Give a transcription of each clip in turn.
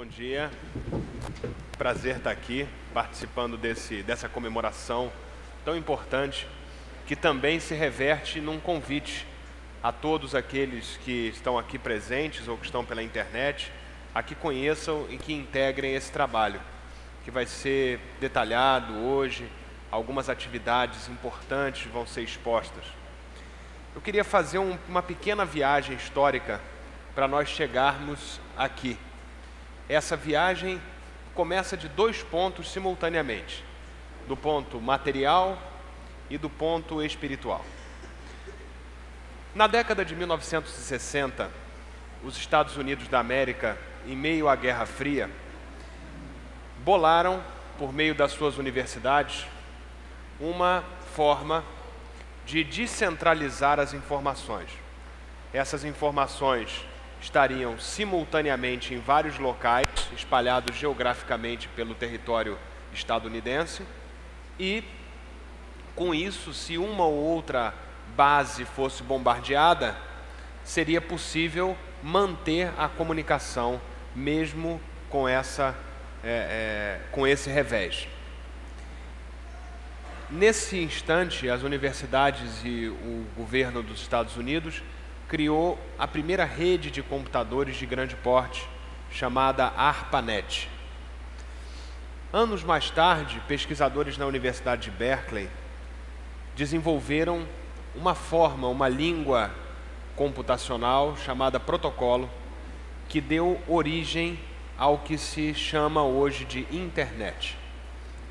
Bom dia, prazer estar aqui participando dessa comemoração tão importante, que também se reverte num convite a todos aqueles que estão aqui presentes ou que estão pela internet, a que conheçam e que integrem esse trabalho, que vai ser detalhado hoje. Algumas atividades importantes vão ser expostas. Eu queria fazer uma pequena viagem histórica para nós chegarmos aqui. Essa viagem começa de dois pontos simultaneamente, do ponto material e do ponto espiritual. Na década de 1960, os Estados Unidos da América, em meio à Guerra Fria, bolaram, por meio das suas universidades, uma forma de descentralizar as informações. Essas informações estariam simultaneamente em vários locais, espalhados geograficamente pelo território estadunidense, e, com isso, se uma ou outra base fosse bombardeada, seria possível manter a comunicação, mesmo com esse revés. Nesse instante, as universidades e o governo dos Estados Unidos criou a primeira rede de computadores de grande porte, chamada ARPANET. Anos mais tarde, pesquisadores na Universidade de Berkeley desenvolveram uma língua computacional chamada protocolo, que deu origem ao que se chama hoje de internet.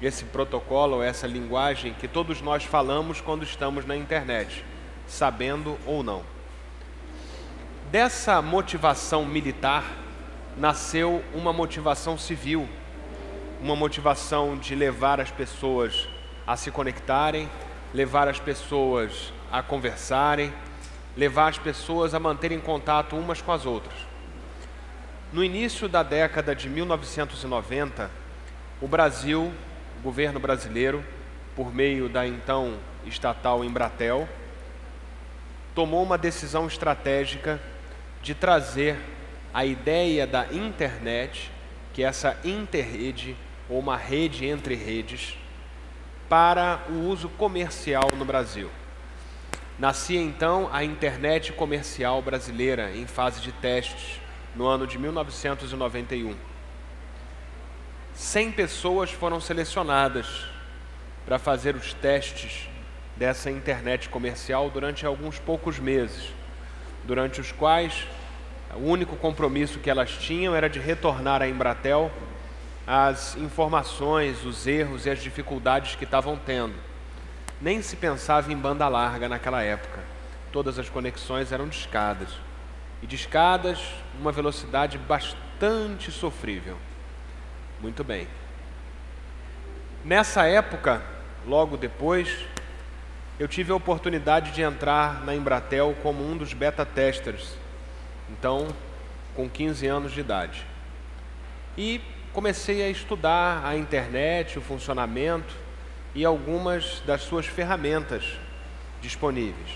Esse protocolo, essa linguagem que todos nós falamos quando estamos na internet, sabendo ou não. Dessa motivação militar nasceu uma motivação civil, uma motivação de levar as pessoas a se conectarem, levar as pessoas a conversarem, levar as pessoas a manterem contato umas com as outras. No início da década de 1990, o governo brasileiro, por meio da então estatal Embratel, tomou uma decisão estratégica de trazer a ideia da internet, que é essa interrede, ou uma rede entre redes, para o uso comercial no Brasil. Nascia então a internet comercial brasileira em fase de testes, no ano de 1991. 100 pessoas foram selecionadas para fazer os testes dessa internet comercial durante alguns poucos meses, durante os quais o único compromisso que elas tinham era de retornar à Embratel as informações, os erros e as dificuldades que estavam tendo. Nem se pensava em banda larga naquela época. Todas as conexões eram discadas. E discadas, uma velocidade bastante sofrível. Muito bem. Nessa época, logo depois, eu tive a oportunidade de entrar na Embratel como um dos beta-testers, então com 15 anos de idade. E comecei a estudar a internet, o funcionamento e algumas das suas ferramentas disponíveis.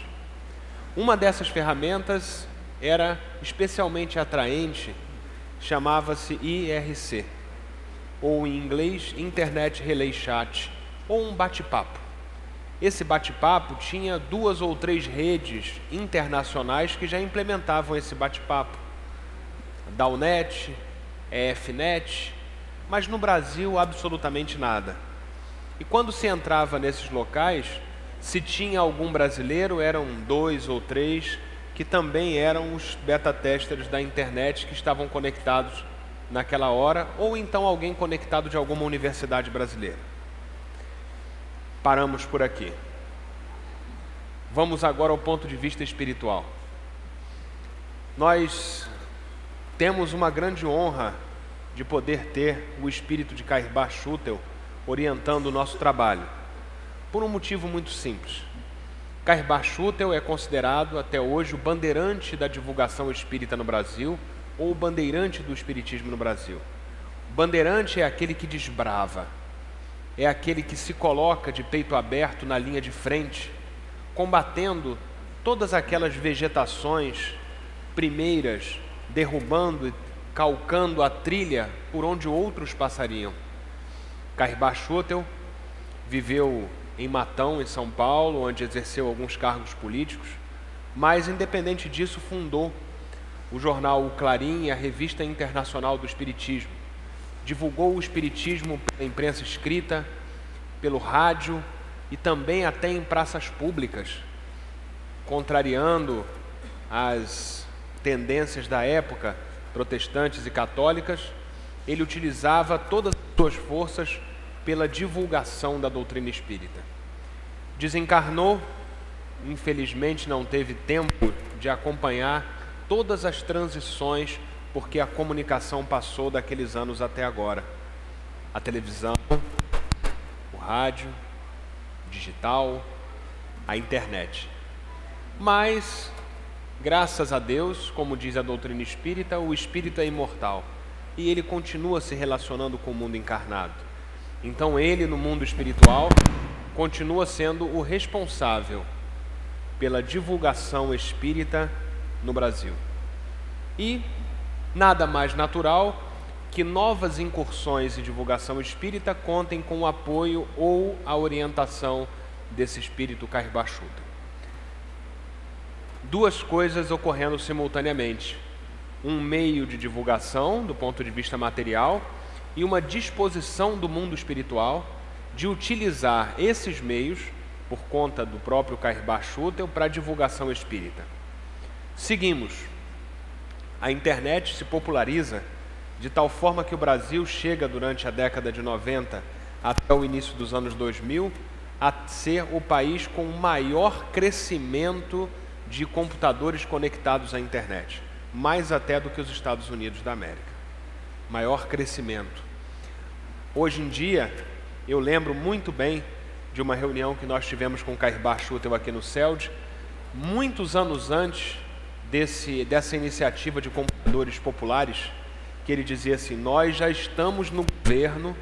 Uma dessas ferramentas era especialmente atraente, chamava-se IRC, ou em inglês Internet Relay Chat, ou um bate-papo. Esse bate-papo tinha 2 ou 3 redes internacionais que já implementavam esse bate-papo. Dalnet, EFnet, mas no Brasil absolutamente nada. E quando se entrava nesses locais, se tinha algum brasileiro, eram 2 ou 3 que também eram os beta-testers da internet que estavam conectados naquela hora, ou então alguém conectado de alguma universidade brasileira. Paramos por aqui. Vamos agora ao ponto de vista espiritual. Nós temos uma grande honra de poder ter o espírito de Kairbar Schutel orientando o nosso trabalho, por um motivo muito simples. Kairbar Schutel é considerado até hoje o bandeirante da divulgação espírita no Brasil, ou o bandeirante do espiritismo no Brasil. O bandeirante é aquele que desbrava, é aquele que se coloca de peito aberto na linha de frente, combatendo todas aquelas vegetações primeiras, derrubando calcando a trilha por onde outros passariam. Cairbar Schutel viveu em Matão, em São Paulo, onde exerceu alguns cargos políticos, mas, independente disso, fundou o jornal O Clarim e a Revista Internacional do Espiritismo. Divulgou o espiritismo pela imprensa escrita, pelo rádio e também até em praças públicas, contrariando as tendências da época, protestantes e católicas. Ele utilizava todas as suas forças pela divulgação da doutrina espírita. Desencarnou, infelizmente não teve tempo de acompanhar todas as transições, porque a comunicação passou daqueles anos até agora. A televisão, o rádio, o digital, a internet. Mas, graças a Deus, como diz a doutrina espírita, o espírito é imortal e ele continua se relacionando com o mundo encarnado. Então ele, no mundo espiritual, continua sendo o responsável pela divulgação espírita no Brasil. E nada mais natural que novas incursões em divulgação espírita contem com o apoio ou a orientação desse espírito Cairbar Schutel. Duas coisas ocorrendo simultaneamente: um meio de divulgação do ponto de vista material e uma disposição do mundo espiritual de utilizar esses meios, por conta do próprio Cairbar Schutel, para a divulgação espírita. Seguimos. A internet se populariza de tal forma que o Brasil chega, durante a década de 90 até o início dos anos 2000, a ser o país com o maior crescimento de computadores conectados à internet, mais até do que os Estados Unidos da América. Maior crescimento. Hoje em dia, eu lembro muito bem de uma reunião que nós tivemos com o Cairbar Schutel aqui no CELD, muitos anos antes dessa iniciativa de computadores populares, que ele dizia assim: nós já estamos no governo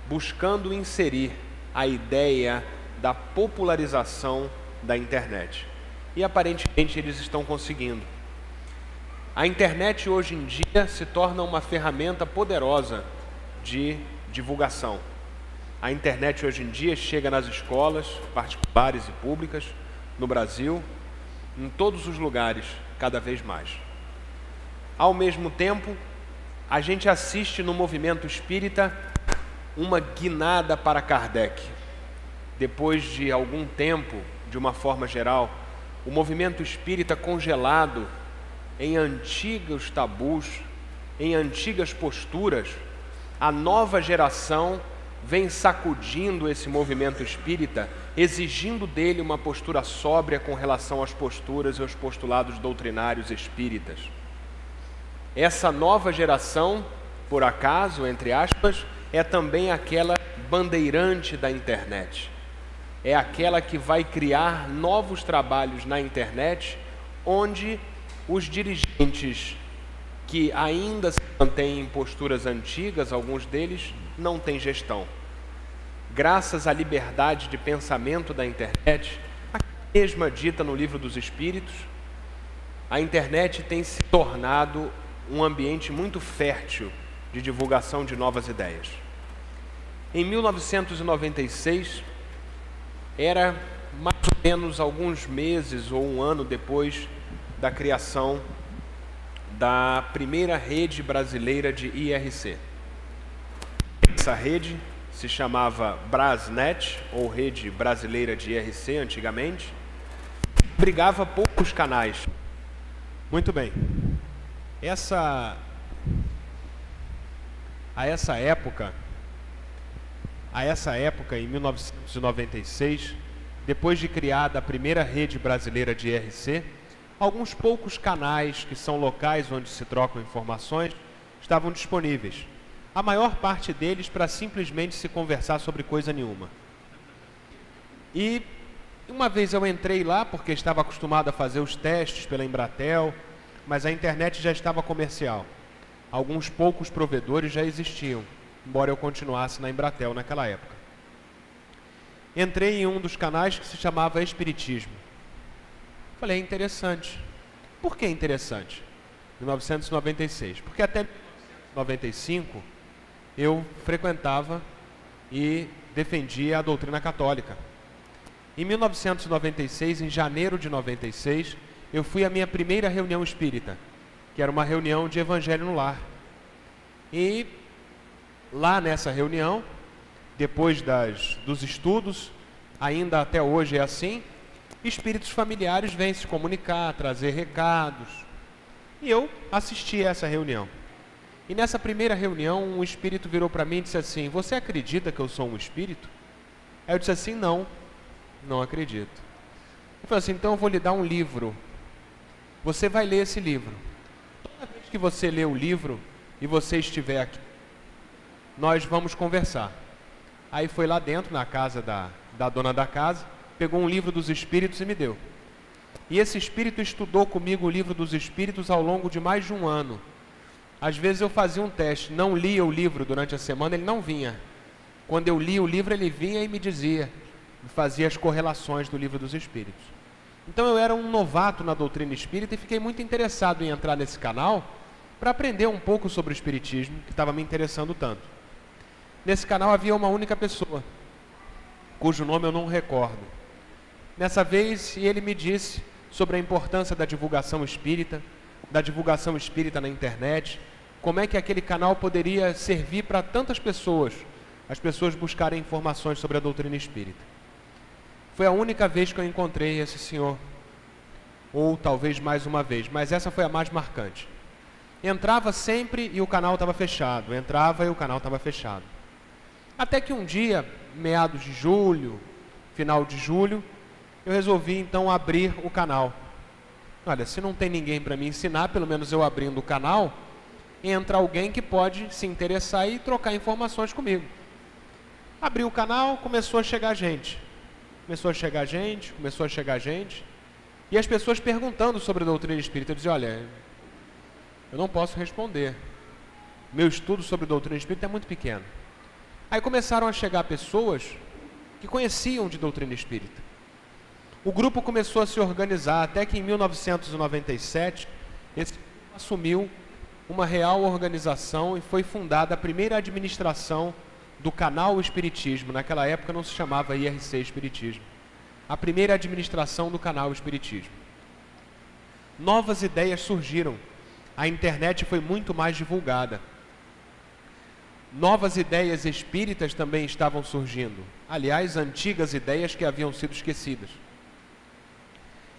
buscando inserir a ideia da popularização da internet. E aparentemente eles estão conseguindo. A internet hoje em dia se torna uma ferramenta poderosa de divulgação. A internet hoje em dia chega nas escolas particulares e públicas, no Brasil, em todos os lugares, cada vez mais. Ao mesmo tempo, a gente assiste no movimento espírita uma guinada para Kardec. Depois de algum tempo, de uma forma geral, o movimento espírita congelado em antigos tabus, em antigas posturas, a nova geração vem sacudindo esse movimento espírita, exigindo dele uma postura sóbria com relação às posturas e aos postulados doutrinários espíritas. Essa nova geração, por acaso, entre aspas, é também aquela bandeirante da internet. É aquela que vai criar novos trabalhos na internet, onde os dirigentes que ainda se mantêm em posturas antigas, alguns deles, não têm gestão. Graças à liberdade de pensamento da internet, a mesma dita no Livro dos Espíritos, a internet tem se tornado um ambiente muito fértil de divulgação de novas ideias. Em 1996, era mais ou menos alguns meses ou um ano depois da criação da primeira rede brasileira de IRC. Essa rede se chamava Brasnet, ou Rede Brasileira de IRC antigamente, abrigava poucos canais. Muito bem. A essa época, em 1996, depois de criada a primeira rede brasileira de IRC, alguns poucos canais, que são locais onde se trocam informações, estavam disponíveis. A maior parte deles para simplesmente se conversar sobre coisa nenhuma. E uma vez eu entrei lá, porque estava acostumado a fazer os testes pela Embratel, mas a internet já estava comercial. Alguns poucos provedores já existiam, embora eu continuasse na Embratel naquela época. Entrei em um dos canais que se chamava Espiritismo. Falei, é interessante. Por que interessante? 1996. Porque até 1995 eu frequentava e defendia a doutrina católica. Em 1996, em janeiro de 96, eu fui à minha primeira reunião espírita, que era uma reunião de Evangelho no Lar. E lá nessa reunião, depois dos estudos, ainda até hoje é assim, espíritos familiares vêm se comunicar, trazer recados. E eu assisti a essa reunião. E nessa primeira reunião, um espírito virou para mim e disse assim: você acredita que eu sou um espírito? Aí eu disse assim: não acredito. Ele falou assim: então eu vou lhe dar um livro. Você vai ler esse livro. Toda vez que você ler o livro e você estiver aqui, nós vamos conversar. Aí foi lá dentro, na casa da dona da casa, pegou um livro dos espíritos e me deu. E esse espírito estudou comigo o livro dos espíritos ao longo de mais de um ano. Às vezes eu fazia um teste, não lia o livro durante a semana, ele não vinha. Quando eu lia o livro, ele vinha e me dizia, fazia as correlações do livro dos espíritos. Então eu era um novato na doutrina espírita e fiquei muito interessado em entrar nesse canal para aprender um pouco sobre o espiritismo, que estava me interessando tanto. Nesse canal havia uma única pessoa, cujo nome eu não recordo. Nessa vez, ele me disse sobre a importância da divulgação espírita na internet, como é que aquele canal poderia servir para tantas pessoas, as pessoas buscarem informações sobre a doutrina espírita. Foi a única vez que eu encontrei esse senhor, ou talvez mais uma vez, mas essa foi a mais marcante. Entrava sempre e o canal estava fechado, entrava e o canal estava fechado. Até que um dia, meados de julho, final de julho, eu resolvi então abrir o canal. Olha, se não tem ninguém para me ensinar, pelo menos eu abrindo o canal, entra alguém que pode se interessar e trocar informações comigo. Abri o canal, começou a chegar gente. E as pessoas perguntando sobre a doutrina espírita. Eu dizia: olha, eu não posso responder. Meu estudo sobre a doutrina espírita é muito pequeno. Aí começaram a chegar pessoas que conheciam de doutrina espírita. O grupo começou a se organizar, até que em 1997, esse grupo assumiu uma real organização e foi fundada a primeira administração do canal Espiritismo. Naquela época não se chamava IRC Espiritismo. A primeira administração do canal Espiritismo. Novas ideias surgiram. A internet foi muito mais divulgada. Novas ideias espíritas também estavam surgindo. Aliás, antigas ideias que haviam sido esquecidas.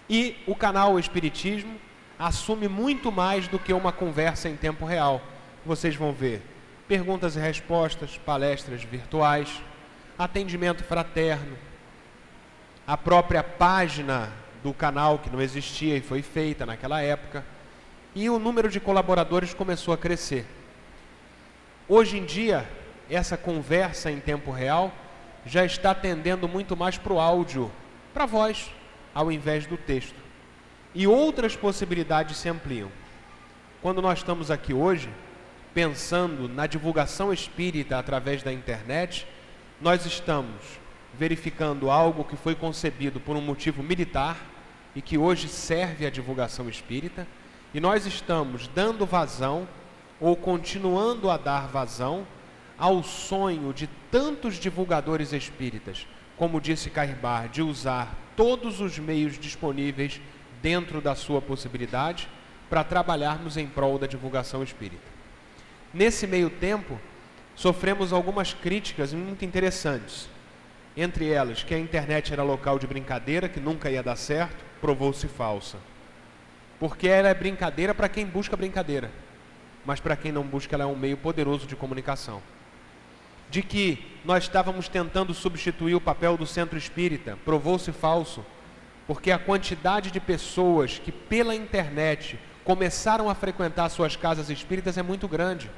E o canal Espiritismo assume muito mais do que uma conversa em tempo real. Vocês vão ver perguntas e respostas, palestras virtuais, atendimento fraterno, a própria página do canal que não existia e foi feita naquela época, e o número de colaboradores começou a crescer. Hoje em dia, essa conversa em tempo real já está tendendo muito mais para o áudio, para a voz, ao invés do texto. E outras possibilidades se ampliam. Quando nós estamos aqui hoje, pensando na divulgação espírita através da internet, nós estamos verificando algo que foi concebido por um motivo militar e que hoje serve à divulgação espírita, e nós estamos dando vazão, ou continuando a dar vazão, ao sonho de tantos divulgadores espíritas, como disse Cairbar, de usar todos os meios disponíveis dentro da sua possibilidade para trabalharmos em prol da divulgação espírita. Nesse meio tempo, sofremos algumas críticas muito interessantes. Entre elas, que a internet era local de brincadeira, que nunca ia dar certo, provou-se falsa. Porque ela é brincadeira para quem busca brincadeira, mas para quem não busca, ela é um meio poderoso de comunicação. De que nós estávamos tentando substituir o papel do centro espírita, provou-se falso, porque a quantidade de pessoas que pela internet começaram a frequentar suas casas espíritas é muito grande.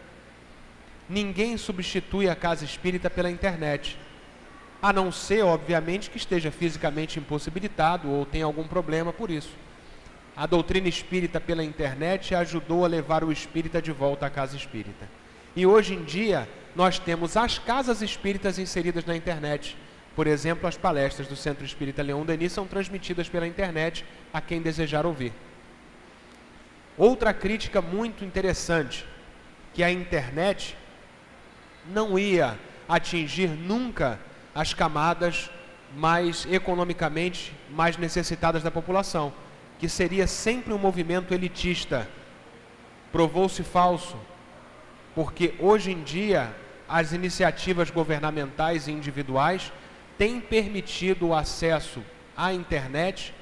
Ninguém substitui a casa espírita pela internet, a não ser, obviamente, que esteja fisicamente impossibilitado ou tenha algum problema por isso. A doutrina espírita pela internet ajudou a levar o espírita de volta à casa espírita. E hoje em dia, nós temos as casas espíritas inseridas na internet. Por exemplo, as palestras do Centro Espírita Leon Denis são transmitidas pela internet a quem desejar ouvir. Outra crítica muito interessante, que a internet não ia atingir nunca as camadas mais economicamente mais necessitadas da população, que seria sempre um movimento elitista. Provou-se falso, porque hoje em dia as iniciativas governamentais e individuais têm permitido o acesso à internet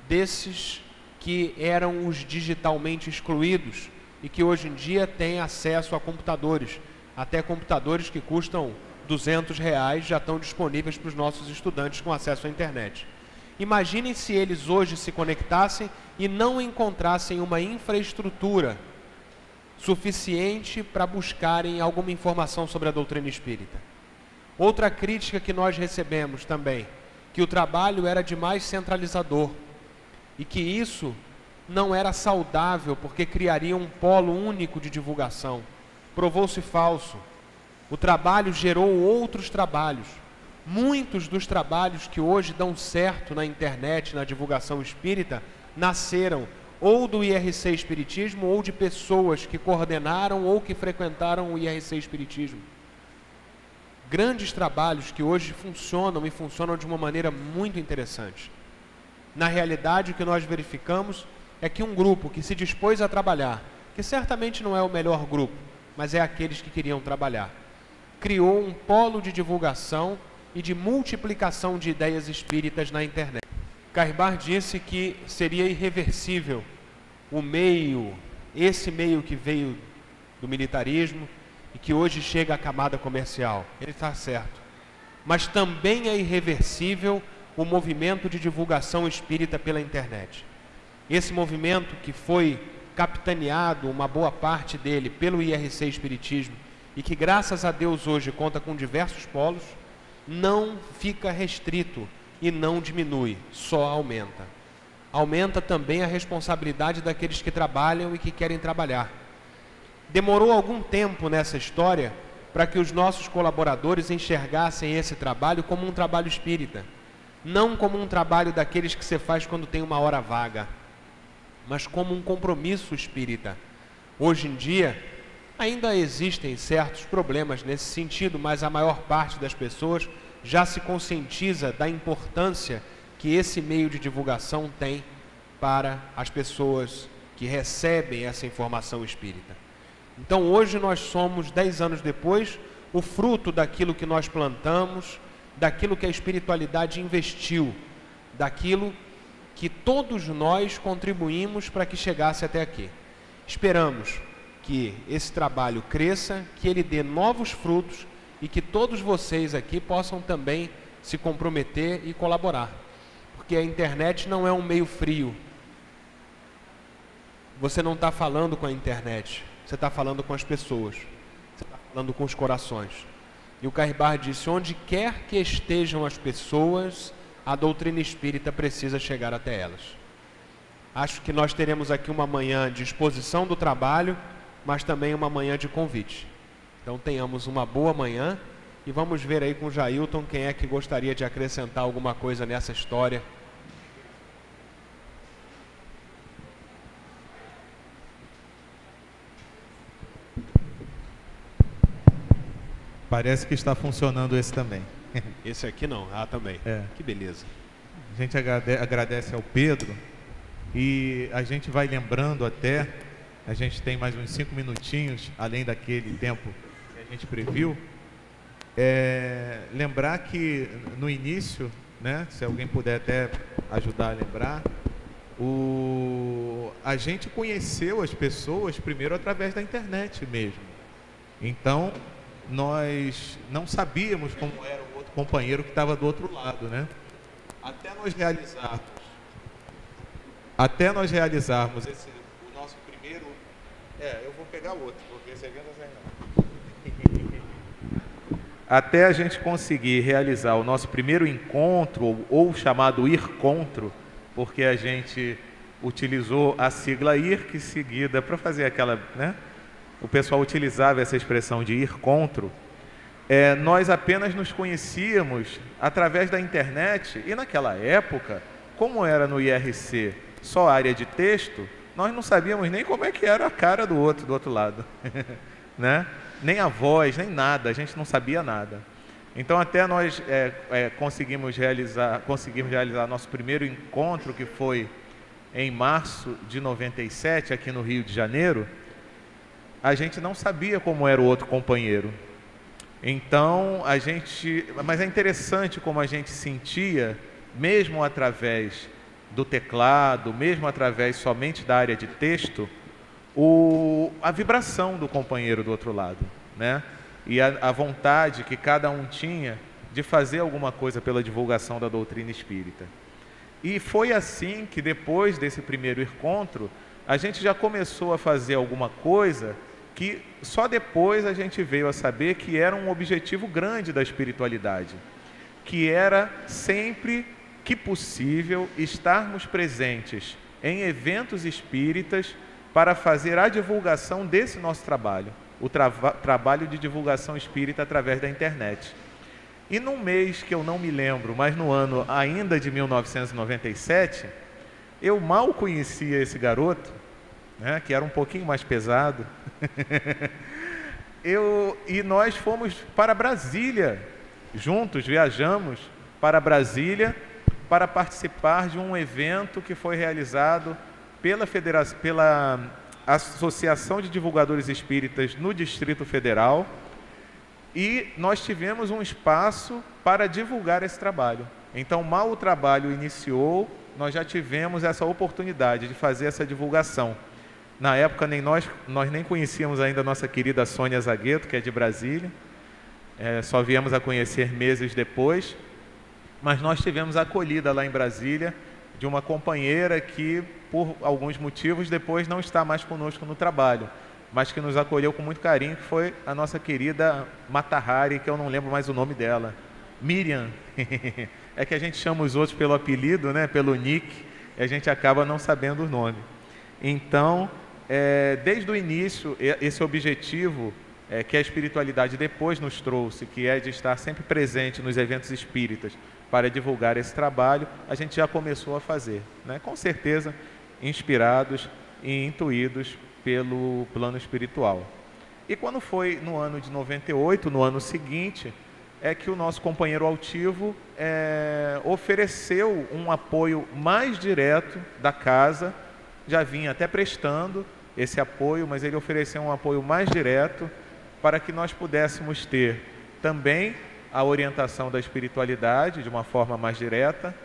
desses que eram os digitalmente excluídos e que hoje em dia têm acesso a computadores, até computadores que custam R$200 já estão disponíveis para os nossos estudantes com acesso à internet. Imaginem se eles hoje se conectassem e não encontrassem uma infraestrutura suficiente para buscarem alguma informação sobre a doutrina espírita. Outra crítica que nós recebemos também, que o trabalho era demais centralizador e que isso não era saudável porque criaria um polo único de divulgação. Provou-se falso. O trabalho gerou outros trabalhos. Muitos dos trabalhos que hoje dão certo na internet, na divulgação espírita, nasceram ou do IRC Espiritismo ou de pessoas que coordenaram ou que frequentaram o IRC Espiritismo. Grandes trabalhos que hoje funcionam e funcionam de uma maneira muito interessante. Na realidade, o que nós verificamos é que um grupo que se dispôs a trabalhar, que certamente não é o melhor grupo, mas é aqueles que queriam trabalhar, criou um polo de divulgação e de multiplicação de ideias espíritas na internet. Carbar disse que seria irreversível o meio, esse meio que veio do militarismo e que hoje chega à camada comercial. Ele está certo. Mas também é irreversível o movimento de divulgação espírita pela internet. Esse movimento que foi capitaneado, uma boa parte dele, pelo IRC Espiritismo, e que graças a Deus hoje conta com diversos polos, não fica restrito e não diminui, só aumenta. Aumenta também a responsabilidade daqueles que trabalham e que querem trabalhar. Demorou algum tempo nessa história para que os nossos colaboradores enxergassem esse trabalho como um trabalho espírita, não como um trabalho daqueles que você faz quando tem uma hora vaga, mas como um compromisso espírita. Hoje em dia, ainda existem certos problemas nesse sentido, mas a maior parte das pessoas já se conscientiza da importância que esse meio de divulgação tem para as pessoas que recebem essa informação espírita. Então hoje nós somos, 10 anos depois, o fruto daquilo que nós plantamos, daquilo que a espiritualidade investiu, daquilo que todos nós contribuímos para que chegasse até aqui. Esperamos que esse trabalho cresça, que ele dê novos frutos e que todos vocês aqui possam também se comprometer e colaborar. Porque a internet não é um meio frio. Você não está falando com a internet, você está falando com as pessoas, você está falando com os corações. E o Carbar disse, onde quer que estejam as pessoas, a doutrina espírita precisa chegar até elas. Acho que nós teremos aqui uma manhã de exposição do trabalho, mas também uma manhã de convite. Então tenhamos uma boa manhã e vamos ver aí com o Jailton quem é que gostaria de acrescentar alguma coisa nessa história. Parece que está funcionando esse também. Esse aqui não, também. Que beleza. A gente agradece ao Pedro e a gente vai lembrando até, a gente tem mais uns 5 minutinhos, além daquele tempo que a gente previu, lembrar que no início, né, se alguém puder até ajudar a lembrar, a gente conheceu as pessoas primeiro através da internet mesmo. Então, nós não sabíamos como era o outro companheiro que estava do outro lado, né? Até nós realizarmos o nosso primeiro... eu vou pegar o outro, porque esse aqui não sai não. Até a gente conseguir realizar o nosso primeiro encontro, ou chamado IRContro, porque a gente utilizou a sigla IR, que seguida, para fazer aquela, né? O pessoal utilizava essa expressão de IRContro. Nós apenas nos conhecíamos através da internet, e naquela época, como era no IRC só área de texto, nós não sabíamos nem como é que era a cara do outro lado, né? Nem a voz, nem nada, a gente não sabia nada. Então até nós conseguimos realizar nosso primeiro encontro, que foi em março de 97, aqui no Rio de Janeiro. A gente não sabia como era o outro companheiro. Então mas é interessante como a gente sentia, mesmo através do teclado, mesmo através somente da área de texto, a vibração do companheiro do outro lado, né? E a vontade que cada um tinha de fazer alguma coisa pela divulgação da doutrina espírita. E foi assim que, depois desse primeiro encontro, a gente já começou a fazer alguma coisa que só depois a gente veio a saber que era um objetivo grande da espiritualidade, que era sempre que possível estarmos presentes em eventos espíritas para fazer a divulgação desse nosso trabalho, o trabalho de divulgação espírita através da internet. E num mês que eu não me lembro, mas no ano ainda de 1997, eu mal conhecia esse garoto, né, que era um pouquinho mais pesado, e nós fomos para Brasília, juntos viajamos para Brasília para participar de um evento que foi realizado pela Associação de Divulgadores Espíritas no Distrito Federal, e nós tivemos um espaço para divulgar esse trabalho. Então, mal o trabalho iniciou, nós já tivemos essa oportunidade de fazer essa divulgação. Na época, nós nem conhecíamos ainda a nossa querida Sônia Zagueto, que é de Brasília, só viemos a conhecer meses depois, mas nós tivemos a acolhida lá em Brasília de uma companheira que, por alguns motivos, depois não está mais conosco no trabalho, mas que nos acolheu com muito carinho, que foi a nossa querida Matahari, que eu não lembro mais o nome dela, Miriam. É que a gente chama os outros pelo apelido, né, pelo nick, e a gente acaba não sabendo o nome. Então, desde o início, esse objetivo que a espiritualidade depois nos trouxe, que é de estar sempre presente nos eventos espíritas para divulgar esse trabalho, a gente já começou a fazer, né? Com certeza inspirados e intuídos pelo plano espiritual. E quando foi no ano de 98, no ano seguinte, é que o nosso companheiro altivo ofereceu um apoio mais direto da casa, já vinha até prestando esse apoio, mas ele ofereceu um apoio mais direto para que nós pudéssemos ter também a orientação da espiritualidade de uma forma mais direta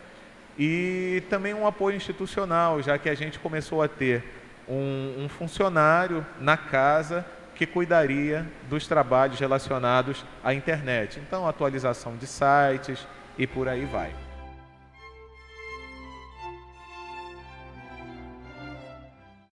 e também um apoio institucional, já que a gente começou a ter um funcionário na casa que cuidaria dos trabalhos relacionados à internet. Então, atualização de sites e por aí vai.